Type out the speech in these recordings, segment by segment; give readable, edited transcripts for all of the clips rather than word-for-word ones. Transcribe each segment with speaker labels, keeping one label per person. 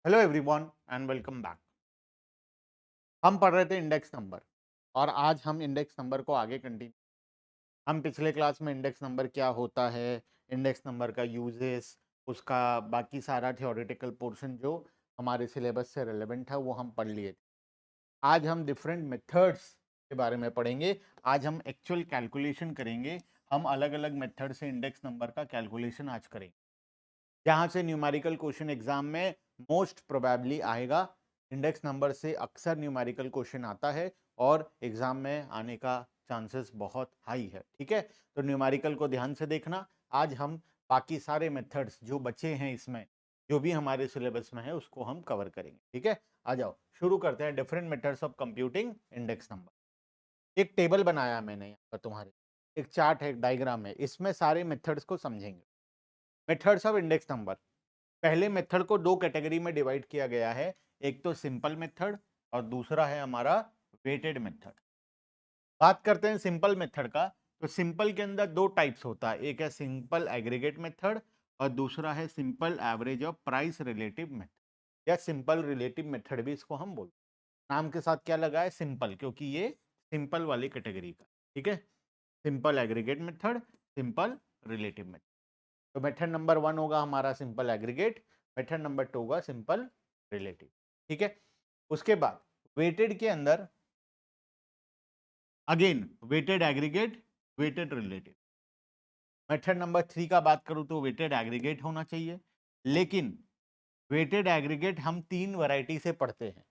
Speaker 1: Hello everyone and welcome back. हम पढ़ रहे थे इंडेक्स नंबर और आज हम इंडेक्स नंबर को आगे कंटिन्यू। हम पिछले क्लास में इंडेक्स नंबर क्या होता है, इंडेक्स नंबर का यूजेस, उसका बाकी सारा थ्योरेटिकल पोर्शन जो हमारे सिलेबस से रिलेवेंट है वो हम पढ़ लिए थे। आज हम डिफरेंट मेथड्स के बारे में पढ़ेंगे। आज हम एक्चुअल कैलकुलेशन करेंगे। हम अलग अलग मेथड से इंडेक्स नंबर का कैलकुलेशन आज करेंगे, जहाँ से न्यूमेरिकल क्वेश्चन एग्जाम में मोस्ट प्रोबेबली आएगा। इंडेक्स नंबर से अक्सर न्यूमेरिकल क्वेश्चन आता है और एग्जाम में आने का चांसेस बहुत हाई है। ठीक है, तो न्यूमेरिकल को ध्यान से देखना। आज हम बाकी सारे मेथड्स जो बचे हैं इसमें, जो भी हमारे सिलेबस में है, उसको हम कवर करेंगे। ठीक है, आ जाओ शुरू करते हैं। Different methods of computing index number. एक टेबल बनाया मैंने यहाँ पर तुम्हारे, एक चार्ट है, एक डायग्राम है, इसमें सारे मेथड्स को समझेंगे। Methods of index number. पहले मेथड को दो कैटेगरी में डिवाइड किया गया है, एक तो सिंपल मेथड और दूसरा है हमारा वेटेड मेथड। बात करते हैं सिंपल मेथड का, तो सिंपल के अंदर दो टाइप्स होता है, एक है सिंपल एग्रीगेट मेथड और दूसरा है simple average of price relative method या सिंपल रिलेटिव मेथड भी इसको हम बोलते हैं। नाम के साथ क्या लगा है, सिंपल, क्योंकि ये सिंपल वाली कैटेगरी का। ठीक है, simple aggregate method, simple relative method. तो मेथड नंबर 1 होगा हमारा सिंपल एग्रीगेट, मेथड नंबर 2 होगा सिंपल रिलेटिव। ठीक है, उसके बाद वेटेड के अंदर again weighted aggregate, weighted relative. Method number 3 का बात करूं तो वेटेड एग्रीगेट होना चाहिए, लेकिन वेटेड एग्रीगेट हम तीन वैरायटी से पढ़ते हैं,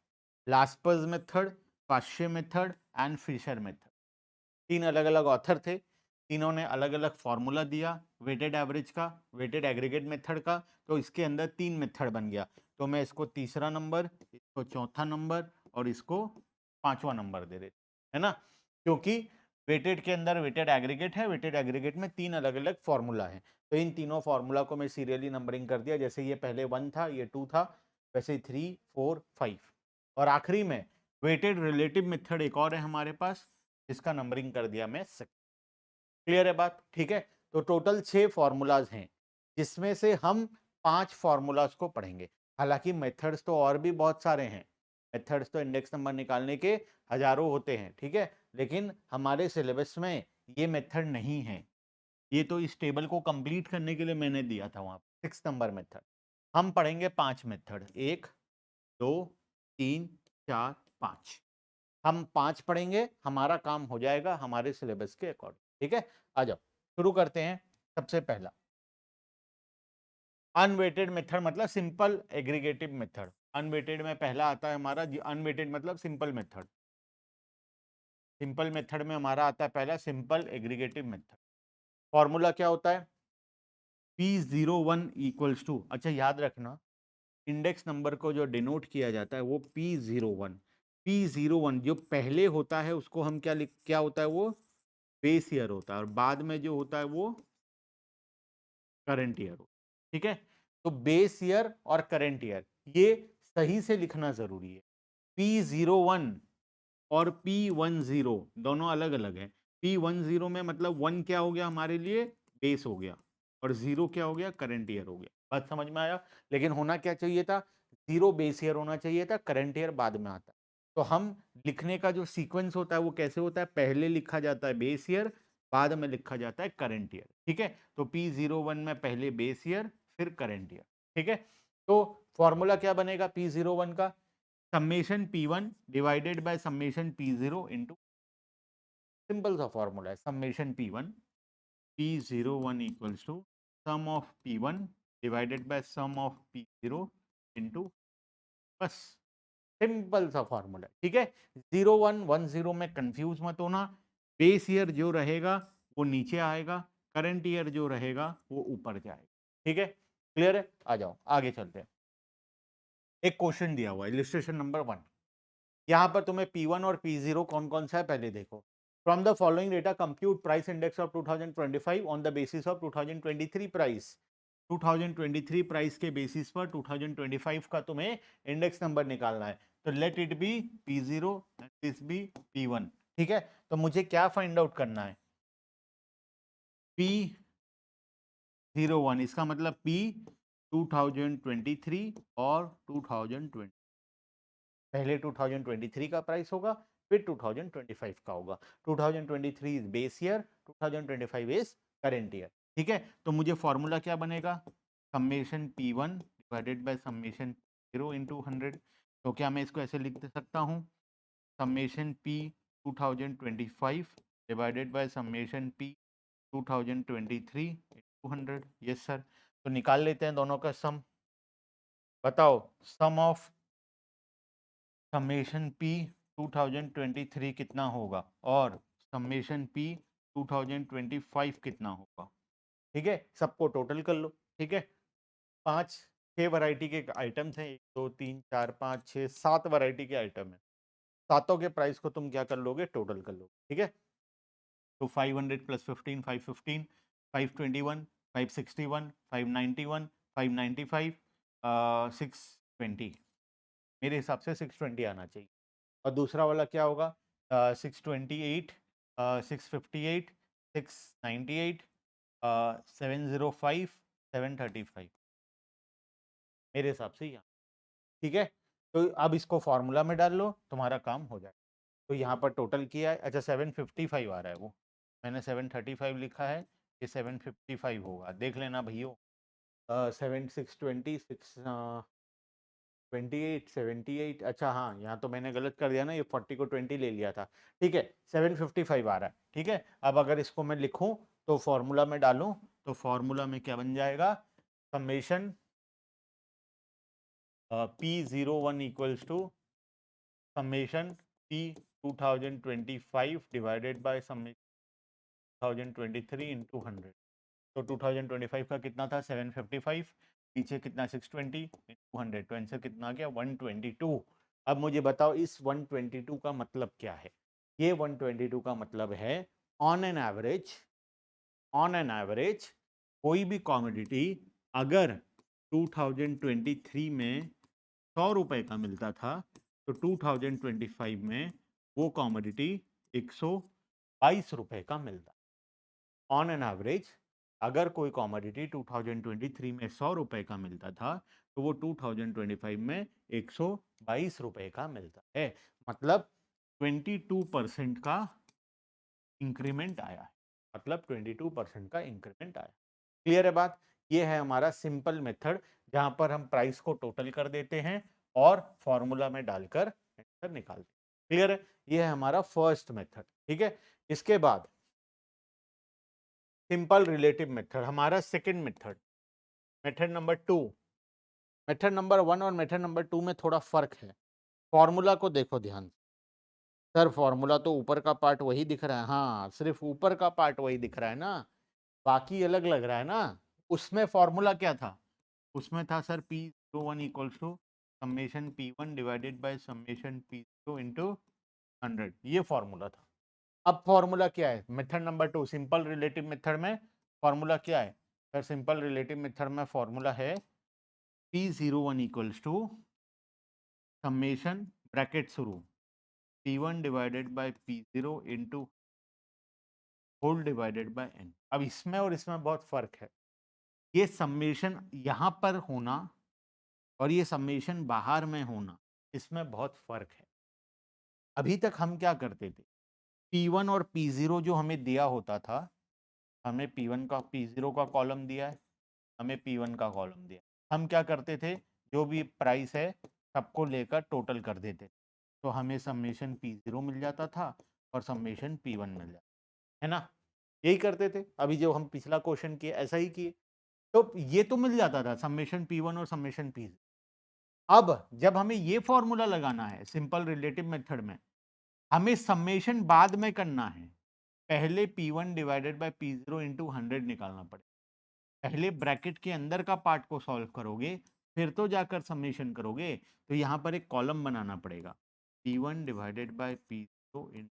Speaker 1: Laspeyres method, Paasche method and Fisher method. तीन अलग अलग ऑथर थे, तीनों ने अलग अलग फॉर्मूला दिया वेटेड एवरेज का, वेटेड एग्रीगेट मेथड का, तो इसके अंदर तीन मेथड बन गया। तो मैं इसको तीसरा नंबर, इसको चौथा नंबर और इसको पांचवा नंबर दे देते है ना, क्योंकि वेटेड के अंदर वेटेड एग्रीगेट है, वेटेड एग्रीगेट में तीन अलग अलग फॉर्मूला है। तो इन तीनों फॉर्मूला को मैं सीरियली नंबरिंग कर दिया, जैसे ये पहले 1 था, ये 2 था, वैसे 3 4 5 और आखिरी में वेटेड रिलेटिव मेथड एक और है हमारे पास, इसका नंबरिंग कर दिया मैं 6। क्लियर है बात? ठीक है, तो टोटल 6 फॉर्मूलाज हैं, जिसमें से हम 5 फॉर्मूलाज को पढ़ेंगे। हालांकि मेथड्स तो और भी बहुत सारे हैं, मेथड्स तो इंडेक्स नंबर निकालने के हजारों होते हैं। ठीक है, लेकिन हमारे सिलेबस में ये मेथड नहीं है, ये तो इस टेबल को कंप्लीट करने के लिए मैंने दिया था वहां 6 नंबर मेथड। हम पढ़ेंगे 5 मेथड, 1 2 3 4 5। हम 5 पढ़ेंगे, हमारा काम हो जाएगा हमारे सिलेबस के अकॉर्डिंग। ठीक है, आ जाओ शुरू करते हैं। सबसे पहला अनवेटेड मेथड, मतलब सिंपल एग्रीगेटिव मेथड। अनवेटेड में पहला आता है हमारा, अनवेटेड मतलब सिंपल मेथड। सिंपल मेथड में हमारा आता है पहला सिंपल एग्रीगेटिव मेथड। फॉर्मूला क्या होता है, P01 इक्वल्स टू, अच्छा याद रखना, इंडेक्स नंबर को जो डिनोट किया जाता है वो P01, P01 जो पहले होता है उसको हम क्या होता है, वो बेस ईयर होता है, और बाद में जो होता है वो करंट ईयर हो। ठीक है, तो बेस ईयर और करंट ईयर ये सही से लिखना जरूरी है। P01 और P10 दोनों अलग अलग है। P10 में मतलब 1 क्या हो गया हमारे लिए, बेस हो गया, और 0 क्या हो गया, करंट ईयर हो गया। बात समझ में आया? लेकिन होना क्या चाहिए था, 0 बेस ईयर होना चाहिए था, करंट ईयर बाद में आता। तो हम लिखने का जो सीक्वेंस होता है वो कैसे होता है, पहले लिखा जाता है बेस ईयर, बाद में लिखा जाता है करंट ईयर। ठीक है, तो P01 में पहले बेस ईयर फिर करंट ईयर। ठीक है, तो फॉर्मूला क्या बनेगा P01 का, summation P1 divided by summation P0 into, simple सा फॉर्मूला है, summation P01 equals to sum of P1 divided by sum of P0 into, बस सिंपल सा फॉर्मूला। ठीक है, 0110 में कंफ्यूज मत होना, बेस ईयर जो रहेगा वो नीचे आएगा, करंट ईयर जो रहेगा वो ऊपर जाएगा। ठीक है, क्लियर है? आ जाओ आगे चलते हैं। एक क्वेश्चन दिया हुआ है, इलिस्ट्रेशन नंबर 1। यहां पर तुम्हें P1 और P0 कौन कौन सा है पहले देखो। From the following data compute price index of 2025 on the basis of 2023 price. 2023 price के बेसिस पर 2025 का तुम्हें इंडेक्स नंबर निकालना है, तो let it be P0 and this be P1। ठीक है, तो मुझे क्या फाइंड आउट करना है, P01, इसका मतलब P 2023 और 2020, पहले 2023 का प्राइस होगा, फिर 2025 का होगा। 2023 is base year, 2025 is current year. ठीक है, तो मुझे फॉर्मूला क्या बनेगा, summation P1 divided by summation 0 into 100। तो क्या मैं इसको ऐसे लिख सकता हूँ, summation P 2025 divided by summation P 2023 into 100। Yes sir, तो निकाल लेते हैं दोनों का सम। बताओ, सम ऑफ समेशन P 2023 कितना होगा और समेशन P 2025 कितना होगा। ठीक है, सबको टोटल कर लो। ठीक है, 6 वैरायटी के आइटम्स हैं, 1 2 3 4 5 6 7 वैरायटी के आइटम है। सातों के प्राइस को तुम क्या कर लोगे, टोटल कर लोगे। ठीक है, तो 500 प्लस 15 515 521 561 591 595 620, मेरे हिसाब से 620 आना चाहिए। और दूसरा वाला क्या होगा, 628 658 698 705 735, मेरे हिसाब से यहाँ। ठीक है, तो अब इसको फॉर्मूला में डाल लो, तुम्हारा काम हो जाएगा। तो यहाँ पर टोटल किया है, अच्छा 755 आ रहा है, वो मैंने 735 लिखा है, ये 755 होगा, देख लेना भैया। 78 अच्छा हाँ, यहाँ तो मैंने गलत कर दिया ना, ये 40 को 20 ले लिया था। ठीक है, 755 आ रहा है। ठीक है, अब अगर इसको मैं लिखूं तो फॉर्मूला में डालूं, तो फॉर्मूला में क्या बन जाएगा, summation P01 equals to summation P 2025 divided by summation 2023 into 100। तो 2025 का कितना था, 755, पीछे कितना 620 इंटू 100, तो आंसर कितना आ गया 122। अब मुझे बताओ इस 122 का मतलब क्या है। ये 122 का मतलब है ऑन एन एवरेज कोई भी कॉमोडिटी अगर 2023 में 100 रुपए का मिलता था, तो 2025 में वो कॉमोडिटी 122 रुपए का मिलता। ऑन एन एवरेज अगर कोई कॉमोडिटी 2023 में 100 रुपए का मिलता था, तो वो 2025 में 122 रुपए का मिलता है। मतलब 22% का इंक्रीमेंट आया है, मतलब 22% का इंक्रीमेंट आया। क्लियर है बात, ये है हमारा सिंपल मेथड, जहां पर हम प्राइस को टोटल कर देते हैं और फॉर्मूला में डालकर आंसर निकालते हैं। क्लियर है, ये है हमारा फर्स्ट मेथड। ठीक है, इसके बाद सिंपल रिलेटिव मेथड, हमारा second method, method number 2। Method number 1 और मेथड नंबर 2 में थोड़ा फर्क है। फॉर्मूला को देखो ध्यान से। सर फॉर्मूला तो ऊपर का पार्ट वही दिख रहा है, हाँ सिर्फ ऊपर का पार्ट वही दिख रहा है ना, बाकी अलग लग रहा है ना। उसमें फॉर्मूला क्या था, उसमें था sir P01 equals to summation P1 divided by summation P2 into 100, ये फॉर्मूला था। अब फॉर्मूला क्या है, method number 2 simple relative method में फॉर्मूला क्या है। सर सिंपल रिलेटिव मेथड में फॉर्मूला है P01 equals to summation bracket शुरू P1 divided by P0 into whole divided by n। अब इसमें और इसमें बहुत फर्क है, ये समेशन यहां पर होना और ये समेशन बाहर में होना, इसमें बहुत फर्क है। अभी तक हम क्या करते थे, P1 और P0 जो हमें दिया होता था, हमें P1 का P0 का कॉलम दिया है, हमें P1 का कॉलम दिया, हम क्या करते थे, जो भी प्राइस है सबको लेकर टोटल कर देते, तो हमें समेशन P0 मिल जाता था और समेशन P1 मिल जाता है ना, यही करते थे। अभी जो हम पिछला क्वेश्चन किए ऐसा ही किए, तो ये तो मिल जाता था समेशन P1 और समेशन P0। अब जब हमें ये फॉर्मूला लगाना है सिंपल रिलेटिव मेथड में, हमें समेशन बाद में करना है, पहले P1 divided by P0 into 100 निकालना पड़ेगा। पहले ब्रैकेट के अंदर का पार्ट को सॉल्व करोगे, फिर तो जाकर समेशन करोगे, तो यहां पर एक कॉलम बनाना पड़ेगा, P1 डिवाइडेड बाय P0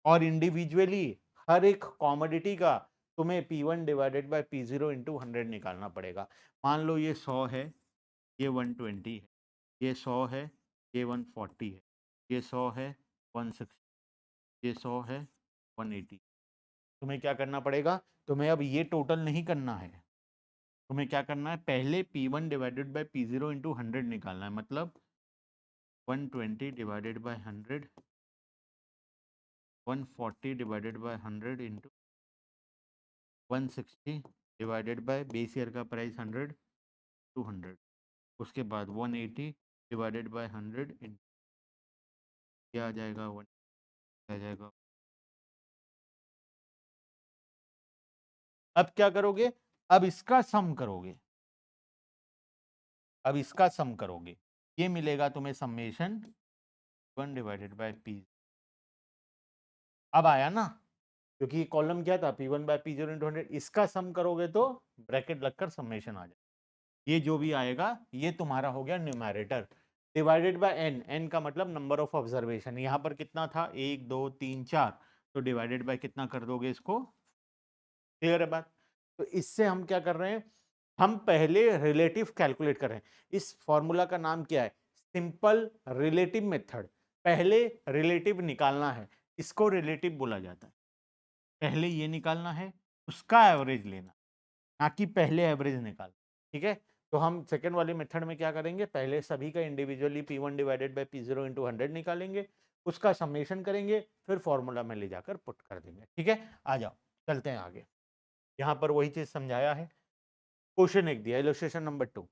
Speaker 1: और इंडिविजुअली हर एक कॉमोडिटी का तुम्हें P1 divided by P0 into 100 निकालना पड़ेगा। मान लो ये 100 है, ये 120 है, ये 100 है, ये 140 है, ये 100 है 160, ये 100 है 180। तुम्हें क्या करना पड़ेगा, तुम्हें अब ये टोटल नहीं करना है, तुम्हें क्या करना है, पहले P1 divided by P0 into 100 निकालना है, मतलब 120 divided by 100, 140 divided by 100 into 160 divided by base year का प्राइस 100, 200, उसके बाद 180 डिवाइडेड बाय 100 इंटू क्या आ जाएगा, 1 आ जाएगा। अब क्या करोगे, अब इसका सम करोगे, अब इसका सम करोगे, ये मिलेगा तुम्हें समेशन 1 डिवाइडेड बाय P। अब आया ना, क्योंकि कॉलम क्या था, P1 बाय P0 इंटू 100, इसका सम करोगे तो ब्रैकेट लगकर समेशन आ जाए, ये जो भी आएगा ये तुम्हारा हो गया numerator, divided by n, n का मतलब नंबर ऑफ ऑब्जर्वेशन, यहां पर कितना था 1 2 3 4, तो डिवाइडेड बाय कितना कर दोगे इसको, क्लियर है बात। तो इससे हम क्या कर रहे हैं, हम पहले रिलेटिव कैलकुलेट कर रहे हैं, इस फॉर्मूला का नाम क्या है, सिंपल रिलेटिव मेथड, पहले रिलेटिव निकालना है, इसको रिलेटिव बोला जाता है, पहले ये निकालना है, उसका एवरेज लेना, ना कि पहले एवरेज निकाल, ठीक है। तो हम सेकेंड वाली मेथड में क्या करेंगे, पहले सभी का individually P1 divided by P0 into 100 निकालेंगे, उसका समेशन करेंगे, फिर फॉर्मूला में ले जाकर पुट कर देंगे, ठीक है। आ जाओ चलते हैं आगे, यहाँ पर वही चीज समझाया है। क्वेश्चन एक दिया, इलस्ट्रेशन नंबर 2,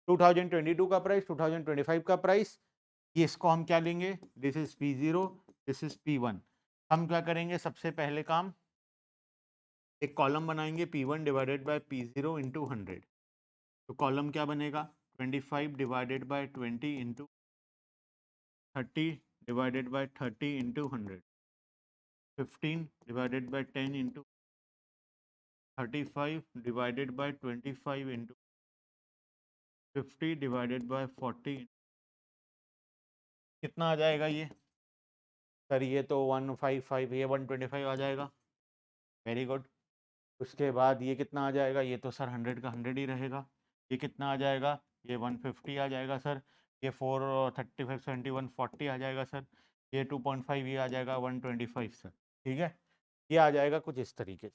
Speaker 1: 2022 का प्राइस, 2025 का प्राइस, ये इसको हम क्या लेंगे, this is P0, this is P1। हम क्या करेंगे, सबसे पहले काम, एक कॉलम बनाएंगे P1 divided by P0 into 100, तो कॉलम क्या बनेगा, 25 divided by 20 into 30 divided by 30 into 100, 15 divided by 10 into 35 divided by 25 into 50 divided by 40, कितना आ जाएगा ये सर, ये तो 155, ये 125 आ जाएगा, वेरी गुड। उसके बाद ये कितना आ जाएगा, ये तो सर 100 का 100 ही रहेगा, ये कितना आ जाएगा, ये 150 आ जाएगा सर, ये 435 71 40 आ जाएगा सर, ये 2.5 ये आ जाएगा 125 सर, ठीक है। ये आ जाएगा कुछ इस तरीके से।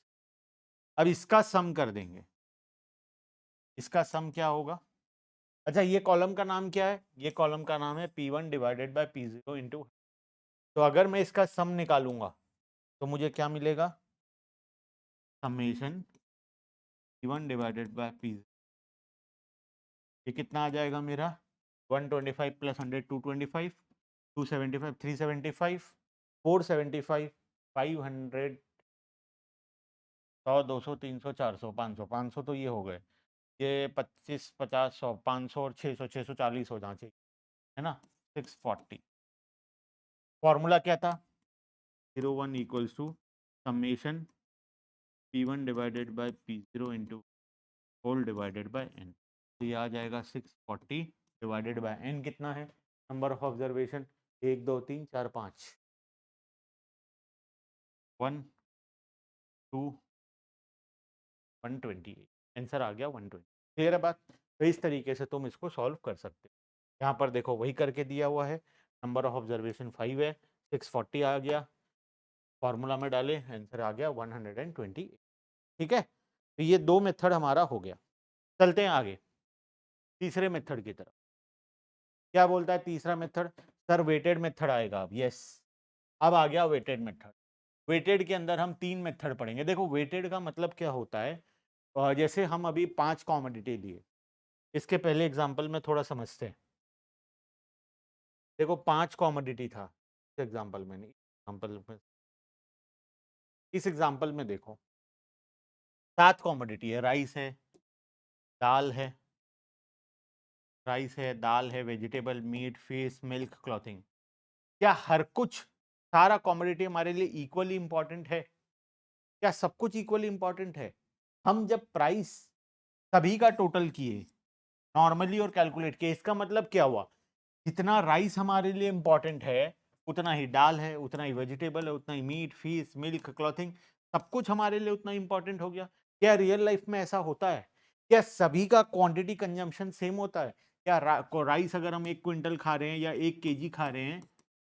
Speaker 1: अब इसका सम कर देंगे, इसका सम क्या होगा, अच्छा ये कॉलम का नाम क्या है, ये कॉलम का नाम है P1 divided by P0 into, तो अगर मैं इसका सम निकालूंगा तो मुझे क्या मिलेगा, summation P1 divided by P0, ये कितना आ जाएगा मेरा, 125 प्लस 100 225, 275 375, 475 500, 100 200 300 400 500, 500 तो ये हो गए, ये 25 50 100 500 और 600 640 हो जाना चाहिए, है ना, 640। फॉर्मूला क्या था, 01 equals to summation P1 divided by P0 into whole divided by n, तो ये आ जाएगा 640 डिवाइडेड बाय n, कितना है नंबर ऑफ ऑब्जर्वेशन, 1 2 3 4 5, 1 2 128, आंसर आ गया 120, क्लियर है बात। तो इस तरीके से तुम इसको सॉल्व कर सकते हो, यहाँ पर देखो वही करके दिया हुआ है, नंबर ऑफ ऑब्जर्वेशन 5 है, 640 आ गया, फॉर्मूला में डाले आंसर आ गया 120, ठीक है। तो ये दो मेथड हमारा हो गया, चलते हैं आगे तीसरे मेथड की तरफ। क्या बोलता है तीसरा मेथड, सर वेटेड मेथड आएगा अब, यस अब आ गया वेटेड मेथड। वेटेड के अंदर हम तीन मेथड पढ़ेंगे, देखो वेटेड का मतलब क्या होता है, जैसे हम अभी 5 कॉमोडिटी लिए, इसके पहले एग्जांपल में थोड़ा समझते हैं, देखो 5 कॉमोडिटी था इस एग्जांपल में, नहीं एग्जांपल में, इस एग्जांपल में देखो 7 कॉमोडिटी है, राइस है, दाल है, राइस है, दाल है, vegetable, meat, fish, milk, clothing, क्या हर कुछ सारा कॉमोडिटी हमारे लिए इक्वली इंपॉर्टेंट है, क्या सब कुछ इक्वली इंपॉर्टेंट है। हम जब प्राइस सभी का टोटल किए नॉर्मली और कैलकुलेट किए, इसका मतलब क्या हुआ, जितना राइस हमारे लिए इंपॉर्टेंट है उतना ही दाल है, उतना ही वेजिटेबल है, उतना ही मीट, फिश, मिल्क, क्लॉथिंग, सब कुछ हमारे लिए उतना इंपॉर्टेंट हो गया। क्या रियल लाइफ में ऐसा होता है, क्या सभी का क्वांटिटी कंजम्पशन सेम होता है, क्या राइस अगर हम 1 क्विंटल खा रहे हैं या 1 kg खा रहे हैं,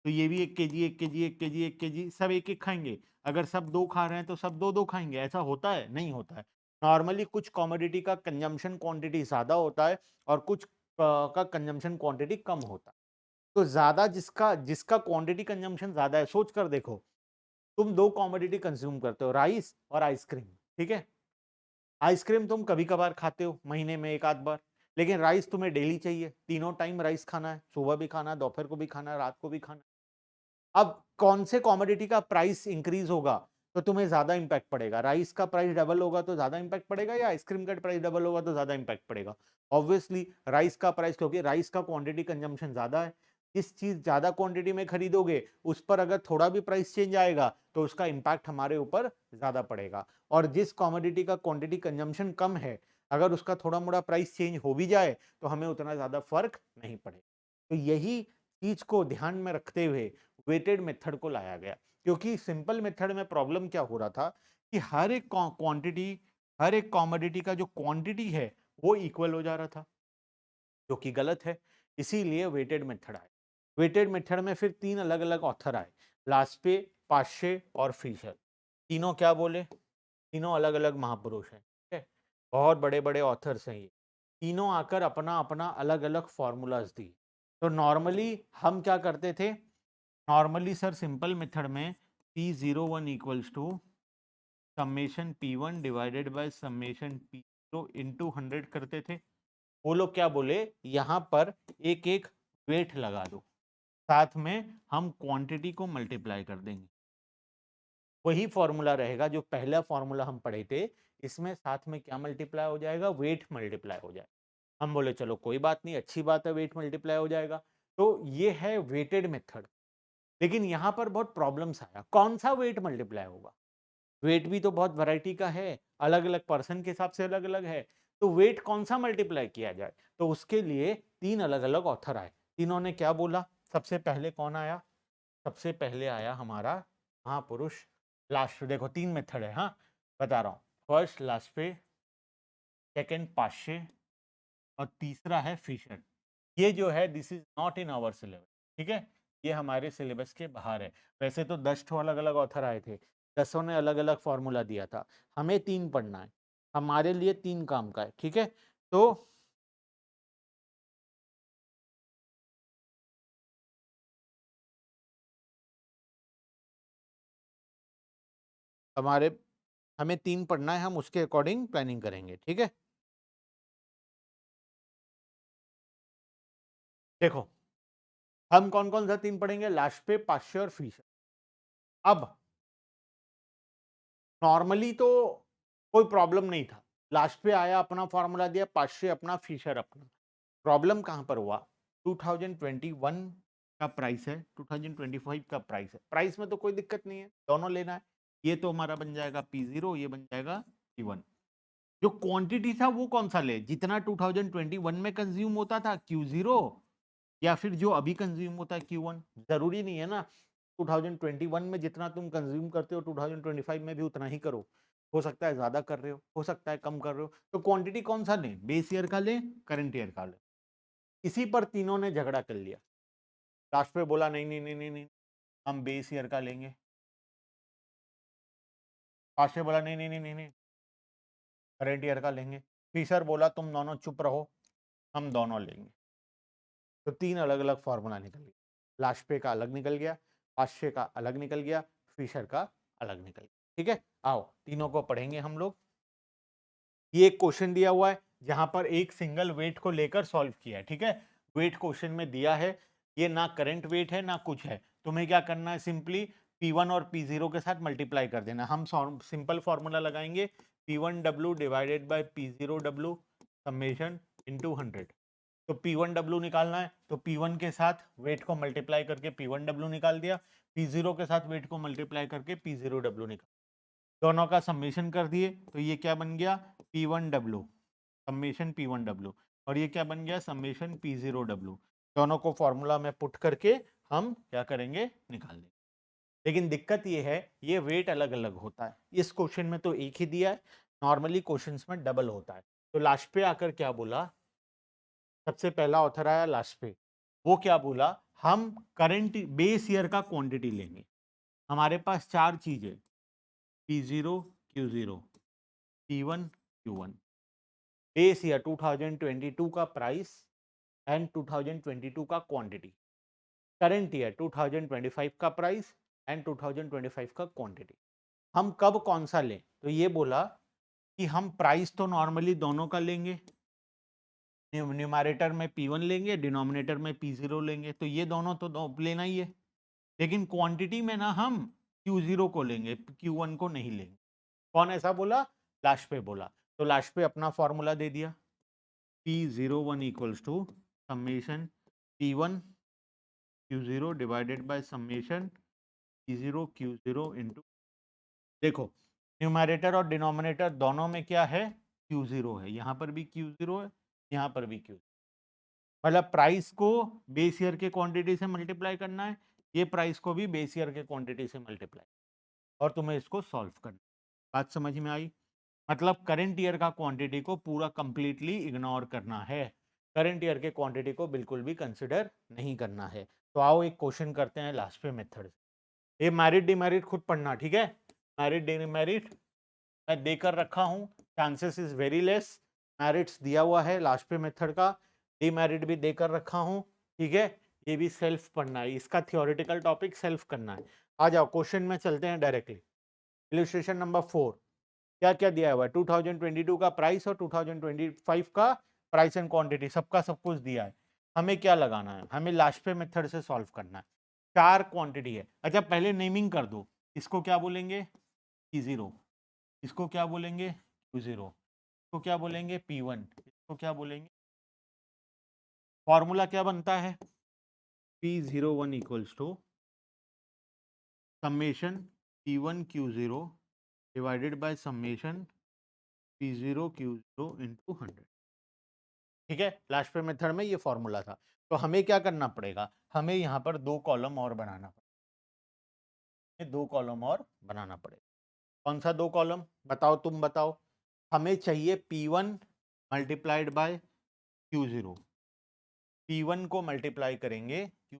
Speaker 1: तो ये भी 1 kg 1 kg 1 kg 1 kg सब एक एक खाएंगे, अगर सब 2 खा रहे हैं तो सब 2 2 खाएंगे, ऐसा होता है, नहीं होता है। नॉर्मली कुछ कॉमोडिटी का कंजम्पशन क्वांटिटी ज्यादा होता है और कुछ का कंजम्पशन क्वांटिटी कम होता है। तो ज्यादा जिसका जिसका क्वांटिटी कंजम्पशन ज्यादा है, सोच कर देखो, तुम दो कॉमोडिटी कंज्यूम करते हो, राइस और आइसक्रीम, ठीक है। आइसक्रीम तुम कभी कभार खाते हो, महीने में एक आध बार, लेकिन राइस तुम्हें डेली चाहिए, तीनों टाइम राइस खाना है, सुबह भी खाना है, दोपहर को भी खाना है, रात को भी खाना है। अब कौन से कॉमोडिटी का प्राइस इंक्रीज होगा तो तुम्हें ज्यादा इंपैक्ट पड़ेगा? राइस का प्राइस डबल होगा तो ज्यादा इंपैक्ट पड़ेगा, या आइसक्रीम का प्राइस डबल होगा तो ज्यादा इंपैक्ट पड़ेगा? ऑब्वियसली राइस का प्राइस, क्योंकि राइस का क्वांटिटी कंजम्पशन ज्यादा है। जिस चीज ज्यादा क्वांटिटी में खरीदोगे उस पर अगर थोड़ा भी प्राइस चेंज आएगा तो उसका इंपैक्ट हमारे ऊपर ज्यादा पड़ेगा। और जिस कॉमोडिटी का क्वांटिटी कंजम्पशन कम है, अगर उसका थोड़ा मोड़ा प्राइस चेंज हो भी जाए तो हमें उतना ज्यादा फर्क नहीं पड़ेगा। तो यही चीज को ध्यान में रखते हुए वेटेड मेथड को लाया गया। क्योंकि सिंपल मेथड में प्रॉब्लम क्या हो रहा था कि हर एक क्वांटिटी, हर एक कॉमोडिटी का जो क्वांटिटी है वो इक्वल हो जा रहा था, जो कि गलत है। इसीलिए वेटेड मेथड आए। वेटेड मेथड में फिर तीन अलग अलग ऑथर आए, लास्पे, पाश्चे और फिशर। तीनों क्या बोले? तीनों अलग अलग महापुरुष हैं, ठीक है, बहुत बड़े बड़े ऑथर्स हैं ये। तीनों आकर अपना अपना अलग अलग फॉर्मूलाज दिए। तो नॉर्मली हम क्या करते थे? नॉर्मली सर सिंपल मेथड में P01 equals to summation P1 divided by summation P0 into 100 करते थे। वो लोग क्या बोले, यहां पर एक एक वेट लगा दो, साथ में हम क्वांटिटी को मल्टीप्लाई कर देंगे। वही फॉर्मूला रहेगा जो पहला फॉर्मूला हम पढ़े थे। इसमें साथ में क्या मल्टीप्लाई हो जाएगा? वेट मल्टीप्लाई हो जाएगा। हम बोले चलो कोई बात नहीं, अच्छी बात है, वेट मल्टीप्लाई हो जाएगा। तो ये है वेटेड मेथड। लेकिन यहां पर बहुत प्रॉब्लम्स आया, कौन सा वेट मल्टीप्लाई होगा? वेट भी तो बहुत वैरायटी का है, अलग अलग पर्सन के हिसाब से अलग अलग है। तो वेट कौन सा मल्टीप्लाई किया जाए? तो उसके लिए तीन अलग अलग ऑथर आए। तीनों ने क्या बोला? सबसे पहले कौन आया? सबसे पहले आया हमारा महापुरुष लास्ट। देखो तीन मेथड है, हाँ बता रहा हूं। फर्स्ट लास्पे, सेकंड पाश्चे और तीसरा है फिशर। ये जो है this is not in our syllabus, ठीक है, ये हमारे सिलेबस के बाहर है। वैसे तो 10 ठो अलग अलग ऑथर आए थे, 10 ने अलग अलग फॉर्मूला दिया था। हमें तीन पढ़ना है, हमारे लिए तीन काम का है, ठीक है। तो हमारे हमें तीन पढ़ना है, हम उसके अकॉर्डिंग प्लानिंग करेंगे, ठीक है। देखो हम कौन कौन सा तीन पढ़ेंगे? लास्पे, पाश्चे और फिशर। अब नॉर्मली तो कोई प्रॉब्लम नहीं था, लास्ट पे आया अपना फॉर्मूला दिया, पाश्चे अपना, फिशर अपना। प्रॉब्लम कहां पर हुआ? 2021 का प्राइस है, 2025 का प्राइस है। प्राइस में तो कोई दिक्कत नहीं है, दोनों लेना है। ये तो हमारा बन जाएगा P0, ये बन जाएगा P1। जो क्वांटिटी था वो कौन सा ले? जितना 2021 में कंज्यूम होता था Q0, या फिर जो अभी कंज्यूम होता है Q1? जरूरी नहीं है ना 2021 में जितना तुम कंज्यूम करते हो 2025 में भी उतना ही करो। हो सकता है ज्यादा कर रहे हो, हो सकता है कम कर रहे हो। तो क्वांटिटी कौन सा लें? बेस ईयर का लें, करंट ईयर का लें? इसी पर तीनों ने झगड़ा कर लिया। लास्ट में बोला नहीं नहीं नहीं नहीं नहीं, हम बेस ईयर का लेंगे। लास्ट में बोला नहीं नहीं नहीं नहीं नहीं, करंट ईयर का लेंगे। फिशर बोला तुम दोनों चुप रहो, हम दोनों लेंगे। तो तीन अलग अलग फॉर्मूला निकल गया। लास्पे का अलग निकल गया, पाश्चे का अलग निकल गया, फिशर का अलग निकल गया, ठीक है। आओ तीनों को पढ़ेंगे हम लोग। ये एक क्वेश्चन दिया हुआ है जहां पर एक सिंगल वेट को लेकर सॉल्व किया है, ठीक है। वेट क्वेश्चन में दिया है, ये ना करंट वेट है ना कुछ है। तुम्हें क्या करना है? सिंपली P1 और P0 के साथ मल्टीप्लाई कर देना। हम सिंपल फॉर्मूला लगाएंगे, P1W divided by P0W summation into 100। तो P1W निकालना है तो P1 के साथ वेट को मल्टीप्लाई करके P1W निकाल दिया, P0 के साथ वेट को मल्टीप्लाई करके P0W निकाल, दोनों का समेशन कर दिए। तो ये क्या बन गया? P1W समेशन P1W, और ये क्या बन गया? Summation P0W। दोनों को फॉर्मूला में पुट करके हम क्या करेंगे? निकाल देंगे। लेकिन दिक्कत ये है, ये वेट अलग अलग होता है। इस क्वेश्चन में तो एक ही दिया है, नॉर्मली क्वेश्चंस में डबल होता है। तो लास्ट पे आकर क्या बोला? सबसे पहला ऑथर आया लास्ट पे, वो क्या बोला? हम करंट बेस ईयर का क्वांटिटी लेंगे। हमारे पास चार चीजें, P0, Q0, P1 Q1। Base year 2022 का प्राइस एंड 2022 का क्वांटिटी। करंट ईयर 2025 का प्राइस एंड 2025 का क्वांटिटी। हम कब कौन सा लें? तो ये बोला कि हम प्राइस तो नॉर्मली दोनों का लेंगे, न्यूमरेटर में P1 लेंगे, डिनोमिनेटर में P0 लेंगे, तो ये दोनों तो लेना ही है। लेकिन क्वांटिटी में ना हम Q0 को लेंगे, Q1 को नहीं लेंगे। कौन ऐसा बोला? लास्ट पे बोला। तो लास्ट पे अपना फॉर्मूला दे दिया, P01 equals to summation P1 Q0 divided by summation P0 Q0 into, देखो न्यूमरेटर और डिनोमिनेटर दोनों में क्या है? Q0 है, यहाँ पर भी Q0 है, यहाँ पर भी Q0। मतलब प्राइस को बेस ईयर के क्वांटिटी से मल्टीप्लाई करना है, ये प्राइस को भी बेस ईयर के क्वांटिटी से मल्टीप्लाई, और तुम्हें इसको सॉल्व करना। बात समझ में आई? मतलब करंट ईयर का क्वांटिटी को पूरा कंप्लीटली इग्नोर करना है, करंट ईयर के क्वांटिटी को बिल्कुल भी कंसिडर नहीं करना है। तो आओ एक क्वेश्चन करते हैं लास्ट पे मेथड से। ये मैरिट डिमेरिट खुद पढ़ना, ठीक है? मैरिट डिमेरिट मैं देकर रखा हूं, chances is very less. Merits दिया हुआ है लास्ट पे मेथड का, डिमेरिट भी देकर रखा हूं, ठीक है? ये भी सेल्फ पढ़ना है, इसका थियोरेटिकल टॉपिक सेल्फ करना है। आ जाओ क्वेश्चन में चलते हैं डायरेक्टली। इलस्ट्रेशन नंबर 4, क्या क्या दिया हुआ है? 2022 का प्राइस और 2025 का प्राइस एंड क्वांटिटी, सबका सब कुछ दिया है। हमें क्या लगाना है? हमें लास्ट पे मेथड से सॉल्व करना है। 4 क्वांटिटी है। अच्छा पहले नेमिंग कर दो, इसको क्या बोलेंगे? P0, इसको क्या बोलेंगे? Q0, इसको क्या बोलेंगे? P1, इसको क्या बोलेंगे? फॉर्मूला क्या बनता है? P01 equals to summation P1 Q0 divided by summation P0 Q0 into 100। ठीक है, लास्ट पे मेथड में ये फॉर्मूला था। तो हमें क्या करना पड़ेगा? हमें यहाँ पर 2 कॉलम और बनाना पड़ेगा, 2 कॉलम और बनाना पड़ेगा। कौन सा 2 कॉलम? बताओ, तुम बताओ। हमें चाहिए P1 multiplied by Q0। P1 को मल्टीप्लाई करेंगे Q,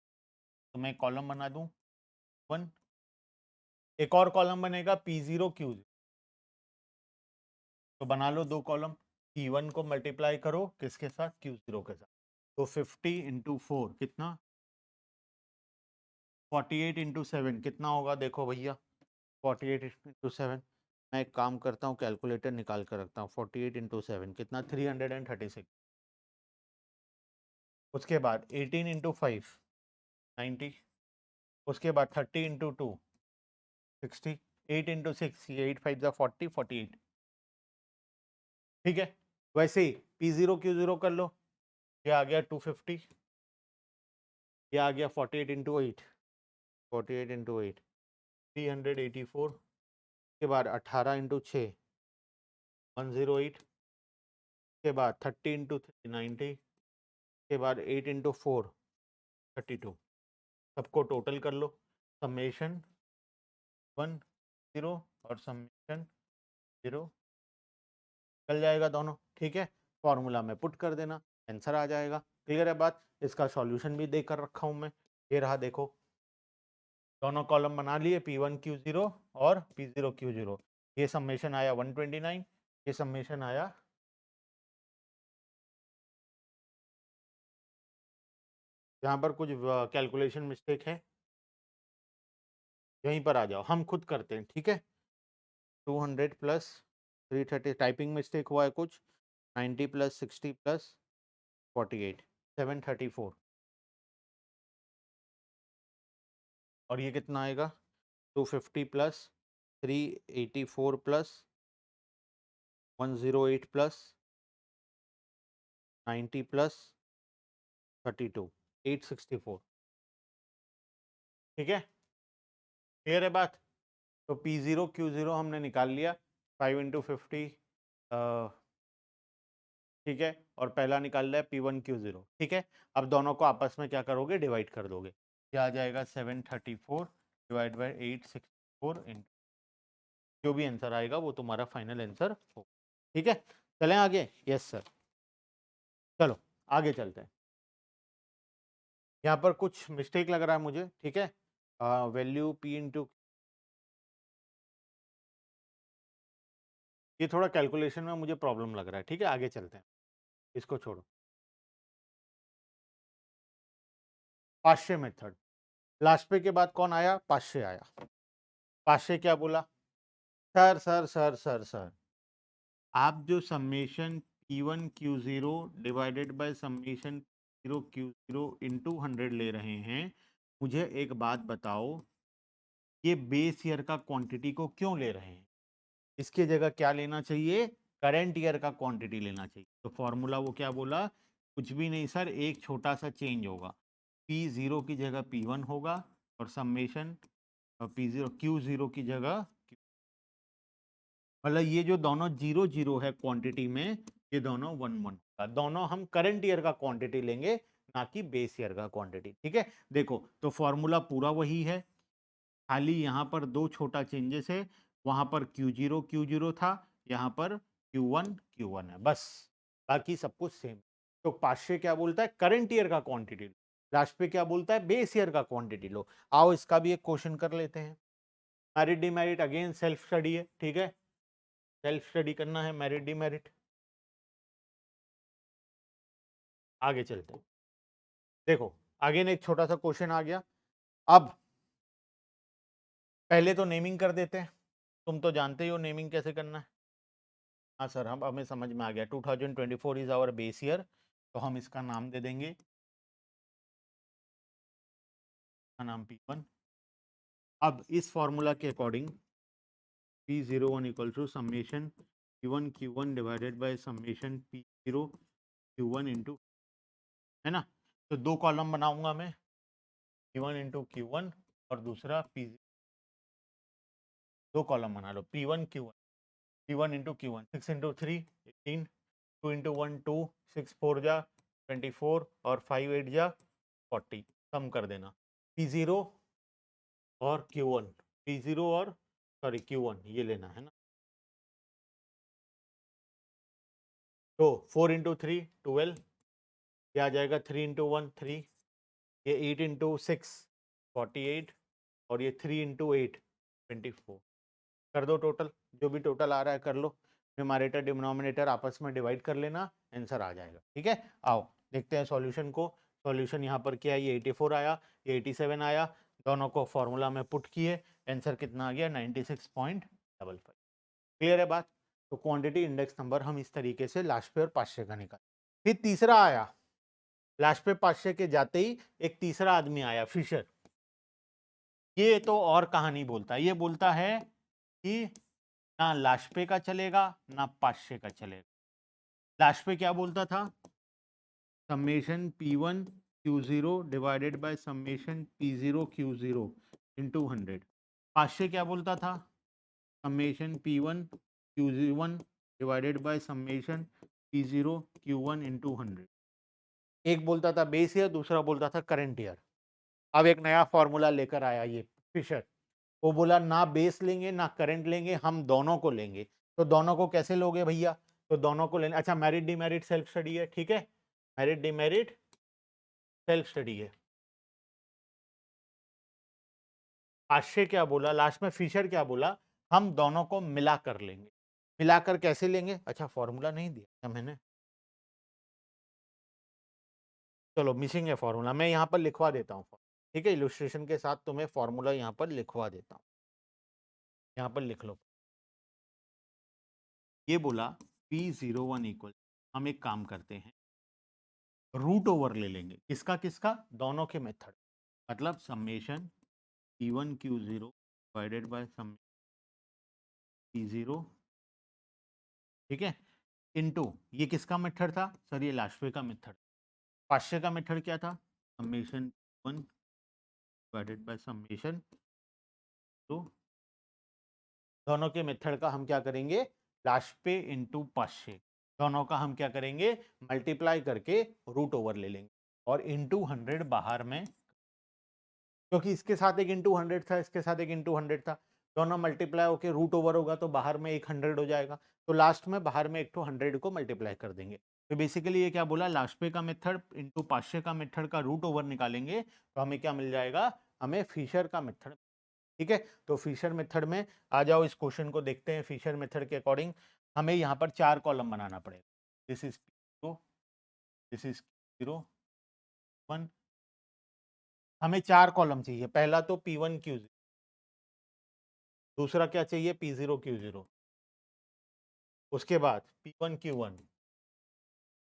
Speaker 1: तो मैं कॉलम बना दूं 1, एक और कॉलम बनेगा P0 Q0, तो बना लो 2 कॉलम। P1 को मल्टीप्लाई करो किसके साथ? Q0 के साथ। तो 50 इंटू 4 कितना? 48 इंटू 7 कितना होगा? देखो भैया 48 इंटू 7, मैं एक काम करता हूँ, कैलकुलेटर निकाल कर रखता हूँ। 48 इंटू 7 कितना? 336। उसके बाद 18 इंटू 5 90, उसके बाद 30 इंटू 2 60, 8 इंटू 6, ये 8 5 40, 48। ठीक है, वैसे ही P0 Q0 कर लो, ये आ गया 250, ये आ गया 48 इंटू 8, 48 इंटू 8 384, के बाद 18 इंटू 6 108, के बाद 30 इंटू 3 90, के बाद 8 इंटू 4 32। सबको टोटल कर लो, समेशन 1 0 और समेशन 0, चल जाएगा दोनों। ठीक है, फॉर्मूला में पुट कर देना, आंसर आ जाएगा। क्लियर है बात? इसका सॉल्यूशन भी देकर रखा हूं मैं, ये रहा देखो। दोनों कॉलम बना लिए, P1 Q0 और P0 Q0। ये समेशन आया 129, ये समेशन आया, यहाँ पर कुछ कैलकुलेशन मिस्टेक है, यहीं पर आ जाओ, हम खुद करते हैं। ठीक है, 200 प्लस 330, टाइपिंग मिस्टेक हुआ है कुछ, 90 प्लस 60 प्लस 48 734, और ये कितना आएगा? 250 प्लस 384 प्लस 108 प्लस 90 प्लस 32 864। ठीक है, क्लियर है बात? तो P0 Q0 हमने निकाल लिया, 5 इंटू 50, ठीक है, और पहला निकाल लिया P1 Q0। ठीक है, अब दोनों को आपस में क्या करोगे? डिवाइड कर दोगे। क्या आ जाएगा? 734 डिवाइड बाई 864, जो भी आंसर आएगा वो तुम्हारा फाइनल आंसर हो। ठीक है, चलें आगे? यस सर, चलो आगे चलते हैं। यहाँ पर कुछ मिस्टेक लग रहा है मुझे। ठीक है, वैल्यू P इंटू ये थोड़ा कैलकुलेशन में मुझे प्रॉब्लम लग रहा है, ठीक है, आगे चलते हैं, इसको छोड़ो। पाश्चे मेथड, लास्ट पे के बाद कौन आया? पाश्चे आया। पाश्चे क्या बोला? Sir sir sir sir sir आप जो summation P1 Q0 divided by summation P0 Q0 into 100 ले रहे हैं, मुझे एक बात बताओ, ये बेस ईयर का क्वांटिटी को क्यों ले रहे हैं? इसकी जगह क्या लेना चाहिए? करंट ईयर का क्वांटिटी लेना चाहिए। तो फॉर्मूला वो क्या बोला? कुछ भी नहीं सर, एक छोटा सा चेंज होगा, P0 की जगह P1 होगा और समेशन P0 Q0 की जगह, मतलब ये जो दोनों जीरो जीरो है क्वांटिटी में, ये दोनों वन वन होगा। दोनों हम करंट ईयर का क्वांटिटी लेंगे, ना कि बेस ईयर का क्वांटिटी, ठीक है। देखो तो फॉर्मूला पूरा वही है, खाली यहाँ पर दो छोटा चेंजेस है, वहां पर Q0 था, यहाँ पर Q1 है, बस, बाकी सब कुछ सेम। तो पाश्चे क्या बोलता है? करंट ईयर का क्वांटिटी लो। लास्ट पे क्या बोलता है? बेस ईयर का क्वांटिटी लो। आओ इसका भी एक क्वेश्चन कर लेते हैं। Merit demerit again self study है, ठीक है, सेल्फ स्टडी करना है, मेरिट डिमेरिट। आगे चलते हैं, देखो अगेन एक छोटा सा क्वेश्चन आ गया। अब पहले तो नेमिंग कर देते हैं, तुम तो जानते ही हो नेमिंग कैसे करना है। हाँ सर, हम हमें समझ में आ गया, 2024 इज आवर बेस ईयर, तो हम इसका नाम दे देंगे, का नाम P1। अब इस फॉर्मूला के according P01 equal to summation P1 Q1 divided by summation P0 Q1 into, है ना। तो दो कॉलम बनाऊंगा मैं, P1 इंटू Q1 और दूसरा P, दो कॉलम बना लो, P1 Q1, P1 into Q1, 6 into 3 18, 2 into 1 2, 6 4 जा 24 और 5 8 जा 40, कम कर देना। P0 और Q1, P0 और सॉरी Q1 ये लेना है ना। तो 4 इंटू 3 12, ये आ जाएगा 3 इंटू 1 3, ये 8 इंटू 6 48 और ये 3 इंटू 8 24। कर दो टोटल, जो भी टोटल आ रहा है कर लो, न्यूमरेटर डिनोमिनेटर आपस में डिवाइड कर लेना, आंसर आ जाएगा, ठीक है। आओ देखते हैं सॉल्यूशन को। सॉल्यूशन यहाँ पर क्या है? ये 84 आया, ये 87 आया, दोनों को फॉर्मूला में पुट किए, आंसर कितना आ गया? 96.55। क्लियर है बात? तो क्वांटिटी इंडेक्स नंबर हम इस तरीके से लास्ट पे और पाश्चे का निकाल। फिर तीसरा आया, लास्ट पे पाश्चे के जाते ही एक तीसरा आदमी आया, फिशर। ये तो और कहानी बोलता है, ये बोलता है कि ना लाशपे का चलेगा ना पाश्चे का चलेगा। लाशपे क्या बोलता था? Summation P1 Q0 divided by summation P0 Q0 into 100। पाश्चे क्या बोलता था? Summation P1 Q1 divided by summation P0 Q1 into 100। एक बोलता था बेस ईयर, दूसरा बोलता था करंट ईयर। अब एक नया फॉर्मूला लेकर आया ये फिशर, वो बोला ना बेस लेंगे ना करंट लेंगे, हम दोनों को लेंगे। तो दोनों को कैसे लोगे भैया? तो दोनों को लेना, अच्छा मैरिट डिमेरिट सेल्फ स्टडी है, ठीक है, मैरिट डिमेरिट सेल्फ स्टडी है। आशय क्या बोला लास्ट में? फिशर क्या बोला? हम दोनों को मिला कर लेंगे। मिलाकर कैसे लेंगे? अच्छा फॉर्मूला नहीं दिया मैंने, चलो मिसिंग है फॉर्मूला, मैं यहाँ पर लिखवा देता हूँ, ठीक है, इलस्ट्रेशन के साथ तुम्हें फॉर्मूला यहाँ पर लिखवा देता हूँ, यहाँ पर लिख लो। ये बोला P01 इक्वल, हम एक काम करते हैं, रूट ओवर ले लेंगे, किसका किसका? दोनों के मेथड, मतलब summation P1 Q0 divided by some P0, ठीक है, इनटू ये किसका मेथड था सर? ये लाशवे का मेथड। पाश्चे का मेथड क्या था? Summation P1 divided by summation, तो दोनों के मेथड का हम क्या करेंगे? लाशपे इंटू पाश्चे, दोनों का हम क्या करेंगे? मल्टीप्लाई करके रूट ओवर ले लेंगे और इंटू 100 बाहर में, क्योंकि इसके साथ एक इंटू 100 था, इसके साथ एक इंटू 100 था, दोनों मल्टीप्लाई होकर रूट ओवर होगा तो बाहर में एक 100 हो जाएगा, तो लास्ट में बाहर में एक तो 100 को मल्टीप्लाई कर देंगे। तो बेसिकली ये क्या बोला? लाशपे का मेथड इंटू पाश्चे का मेथड का रूट ओवर निकालेंगे तो हमें क्या मिल जाएगा? हमें फिशर का मेथड, ठीक है। तो फिशर मेथड में आ जाओ, इस क्वेश्चन को देखते हैं फिशर मेथड के अकॉर्डिंग। हमें यहाँ पर 4 कॉलम बनाना पड़ेगा। This is P0, this is Q0, 1, हमें 4 कॉलम चाहिए। पहला तो P1 Q0, दूसरा क्या चाहिए P0 Q0, उसके बाद P1 Q1,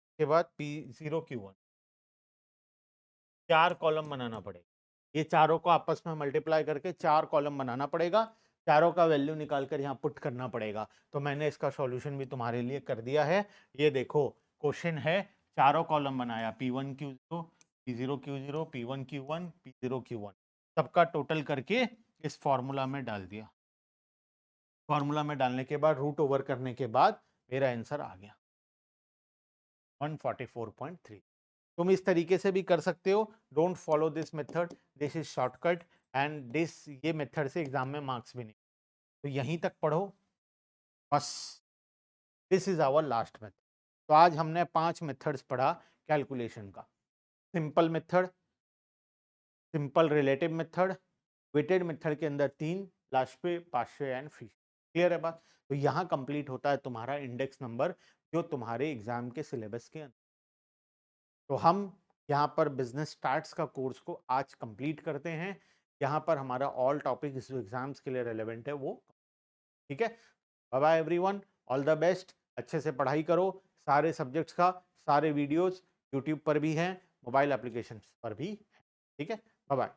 Speaker 1: उसके बाद P0 Q1, 4 कॉलम बनाना पड़ेगा। ये चारों को आपस में मल्टीप्लाई करके 4 कॉलम बनाना पड़ेगा, चारों का वैल्यू निकाल कर यहाँ पुट करना पड़ेगा। तो मैंने इसका सॉल्यूशन भी तुम्हारे लिए कर दिया है। ये देखो क्वेश्चन है, चारों कॉलम बनाया P1 Q0, P0 Q0, P1 Q1, P0 Q1, सबका टोटल करके इस फॉर्मूला में डाल दिया। फॉर्मूला में डालने के बाद रूट ओवर करने के बाद मेरा आंसर आ गया 144.3। तुम इस तरीके से भी कर सकते हो। Don't follow this method, this is shortcut and this, ये मेथड से एग्जाम में मार्क्स भी नहीं। तो यहीं तक पढ़ो बस। This is our last method. तो आज हमने 5 मेथड्स पढ़ा कैलकुलेशन का। Simple method, simple relative method, weighted method के अंदर 3, लास्ट पे पार्शियल एंड फिश। क्लियर है बात? तो यहाँ कंप्लीट होता है तुम्हारा इंडेक्स नंबर, जो तुम्हारे एग्जाम के सिलेबस के अंदर। तो हम यहाँ पर बिजनेस स्टार्ट्स का कोर्स को आज कंप्लीट करते हैं। यहाँ पर हमारा ऑल टॉपिक जो एग्जाम्स के लिए रेलेवेंट है वो, ठीक है। Bye bye everyone, all the best. अच्छे से पढ़ाई करो, सारे सब्जेक्ट्स का सारे वीडियोस यूट्यूब पर भी हैं, मोबाइल एप्लीकेशन पर भी है, ठीक है। Bye bye.